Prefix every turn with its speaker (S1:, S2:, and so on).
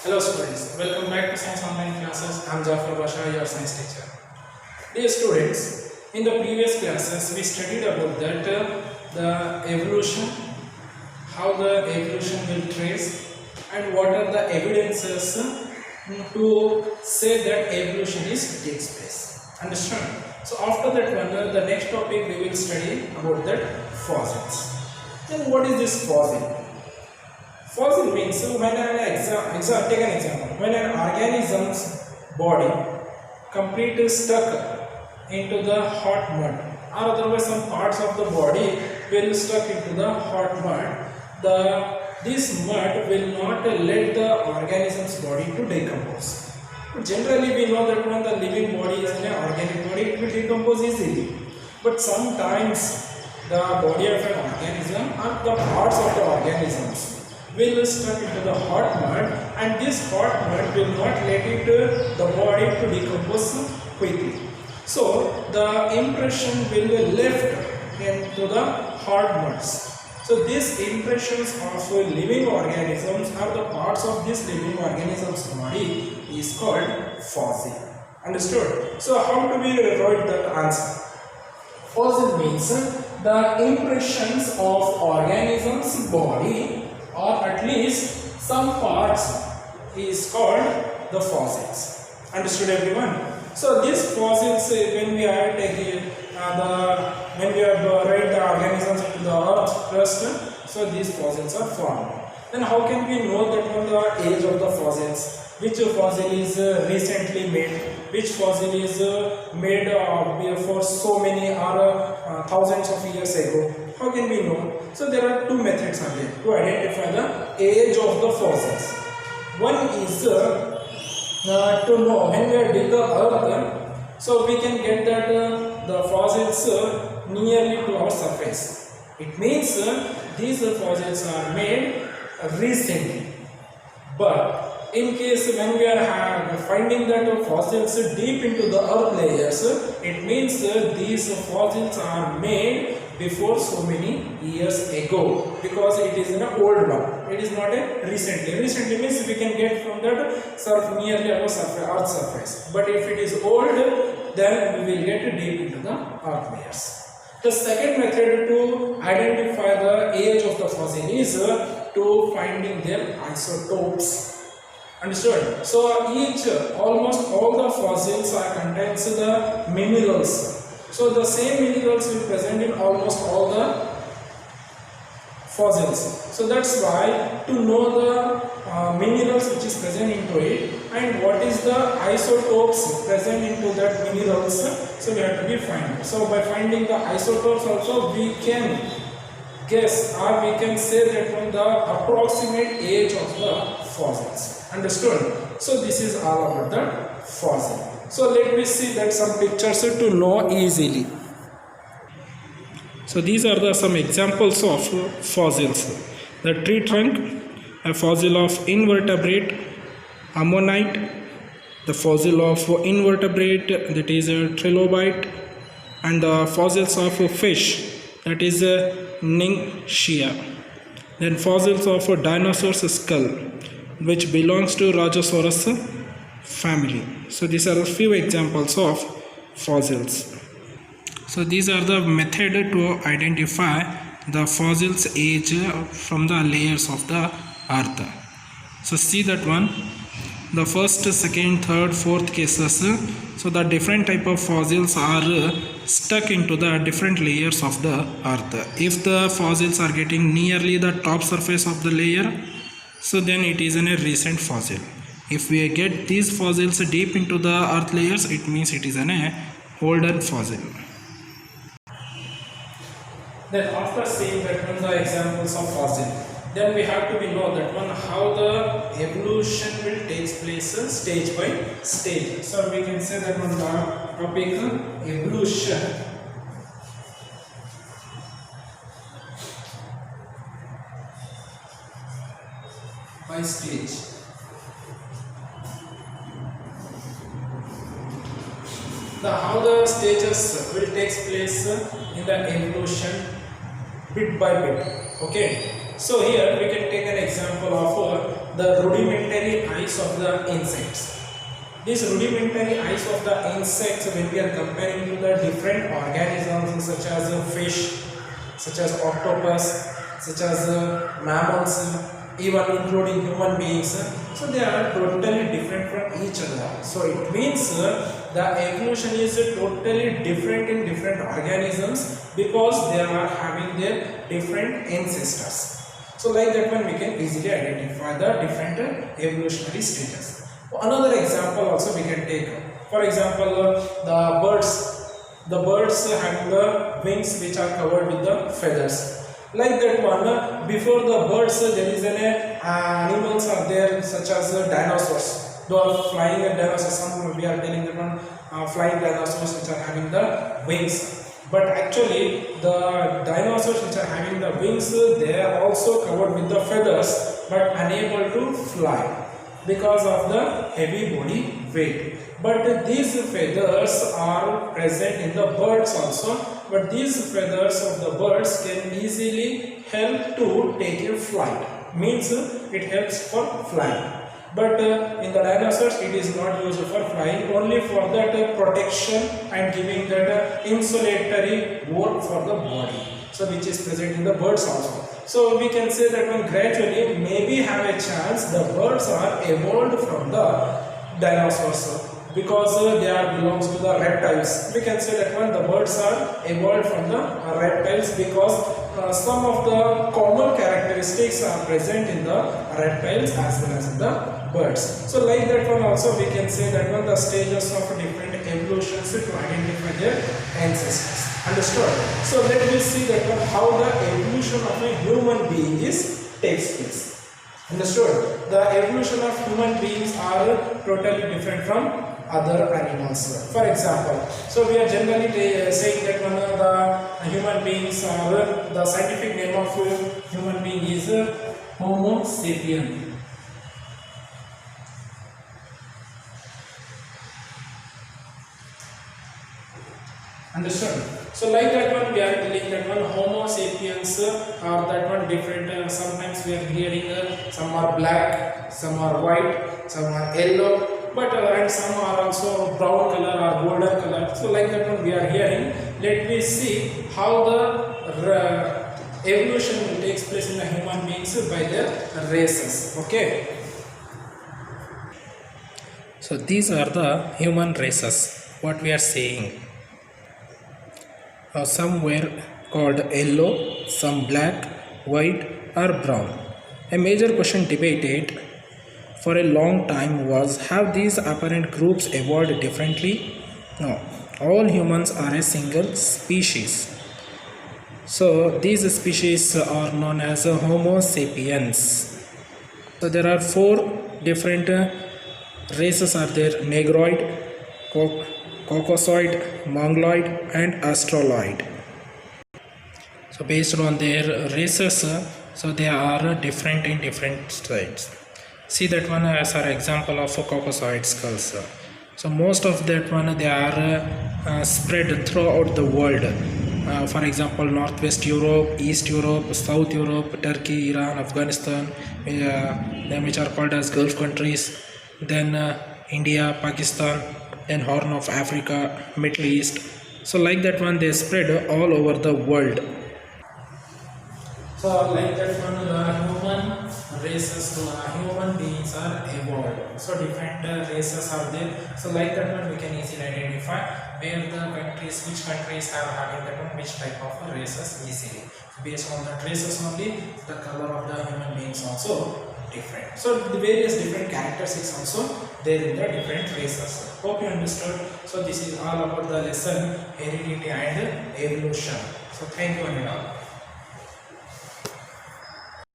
S1: Hello students, welcome back to Science Online Classes. I am Jafar Basha, your science teacher. Dear students, in the previous classes we studied about that the evolution, how the evolution will trace and what are the evidences to say that evolution takes place. Understand? So after that one, the next topic we will study about that fossils. Then what is this fossil? Fossil means when take an example. When an organism's body completely stuck into the hot mud, or otherwise some parts of the body will stuck into the hot mud, this mud will not let the organism's body to decompose. Generally, we know that when the living body is an organic body, it will decompose easily. But sometimes the body of an organism or the parts of the organisms will stuck into the hot mud, and this hot mud will not let the body to decompose quickly. So the impression will be left into the hard muds. So these impressions of living organisms or the parts of this living organism's body is called fossil. Understood? So how do we write that answer? Fossil means the impressions of organism's body, or at least some parts, is called the fossils. Understood everyone? So these fossils, when we are taking when we have write the organisms into the earth crust, so these fossils are formed. Then how can we know that on the age of the fossils? Which fossil is recently made? Which fossil is made for so many or thousands of years ago? How can we know? So there are two methods are there to identify the age of the fossils. One is to know when we are dig the earth, so we can get that the fossils nearly to our surface. It means these fossils are made recently. But in case when we are finding that fossils deep into the earth layers, it means these fossils are made before so many years ago, because it is an old one. It is not a recently. Recently means we can get from that nearly our earth surface. But if it is old, then we will get deep into the earth layers. The second method to identify the age of the fossil is to finding their isotopes. Understood? So almost all the fossils are contains the minerals. So the same minerals will present in almost all the fossils. So that's why to know the minerals which is present into it and what is the isotopes present into that minerals, so we have to be find. So by finding the isotopes also we can guess or we can say that from the approximate age of the fossils. Understood? So this is all about the fossil. So let me see that some pictures to know easily. So these are some examples of fossils. The tree trunk, a fossil of invertebrate ammonite, the fossil of invertebrate, that is a trilobite, and the fossils of fish, that is a Ningxia. Then fossils of a dinosaur's skull, which belongs to Rajasaurus family. So these are a few examples of fossils. So these are the method to identify the fossils age from the layers of the earth. So see that one, the first, second, third, fourth cases. So the different type of fossils are stuck into the different layers of the earth. If the fossils are getting nearly the top surface of the layer, so then it is a recent fossil. If we get these fossils deep into the earth layers, it means it is an older fossil. Then after seeing that one the examples of fossil, then we have to know that one how the evolution will take place stage by stage. So we can say that one topic evolution by stage. How the stages will take place in the evolution bit by bit. Okay, so here we can take an example of the rudimentary eyes of the insects. These rudimentary eyes of the insects, when we are comparing to the different organisms such as fish, such as octopus, such as mammals, even including human beings, so they are totally different from each other. So it means the evolution is totally different in different organisms because they are having their different ancestors. So like that one we can easily identify the different evolutionary stages. Another example also we can take. For example, the birds have the wings which are covered with the feathers. Like that one, before the birds there is an animals are there such as dinosaurs. Those flying dinosaurs, some we are telling that one flying dinosaurs which are having the wings. But actually the dinosaurs which are having the wings, they are also covered with the feathers but unable to fly because of the heavy body weight. But these feathers are present in the birds also, but these feathers of the birds can easily help to take a flight, means it helps for flying. But in the dinosaurs it is not used for flying, only for that protection and giving that insulatory work for the body, so which is present in the birds also. So we can say that one gradually maybe have a chance the birds are evolved from the dinosaurs because they are belongs to the reptiles. We can say that one the birds are evolved from the reptiles because some of the common characteristics are present in the reptiles as well as in the birds. So like that one also we can say that one the stages of different evolutions to identify their ancestors. Understood? So let me see that one how the evolution of a human being takes place. Understood? The evolution of human beings are totally different from other animals. For example, so we are generally saying that one of the human beings are, the scientific name of human being is Homo sapien. Understood? So like that one we are telling that one Homo sapiens are that one different. Sometimes we are hearing some are black, some are white, some are yellow. But and some are also brown color or golden color. So like that one we are hearing. Let me see how the evolution takes place in the human beings by their races. Okay. So these are the human races. What we are saying. Some were called yellow, some black, white or brown. A major question debated for a long time was, have these apparent groups evolved differently? No, all humans are a single species. So these species are known as Homo sapiens. So there are four different races are there: Negroid, Caucasoid, Mongoloid and Australoid. So based on their races, so they are different in different states. See that one as our example of a Caucasoid skulls. So most of that one they are spread throughout the world. For example, Northwest Europe, East Europe, South Europe, Turkey, Iran, Afghanistan, them which are called as Gulf countries, then India, Pakistan, then Horn of Africa, Middle East. So like that one they spread all over the world. So like that one the human races, human beings are evolved. So different races are there. So like that one we can easily identify where the countries, which countries have having that one, which type of races easily. Based on the races only, the color of the human beings also different. So the various different characteristics also there in the different races. Hope you understood. So this is all about the lesson heredity and evolution. So thank you and all.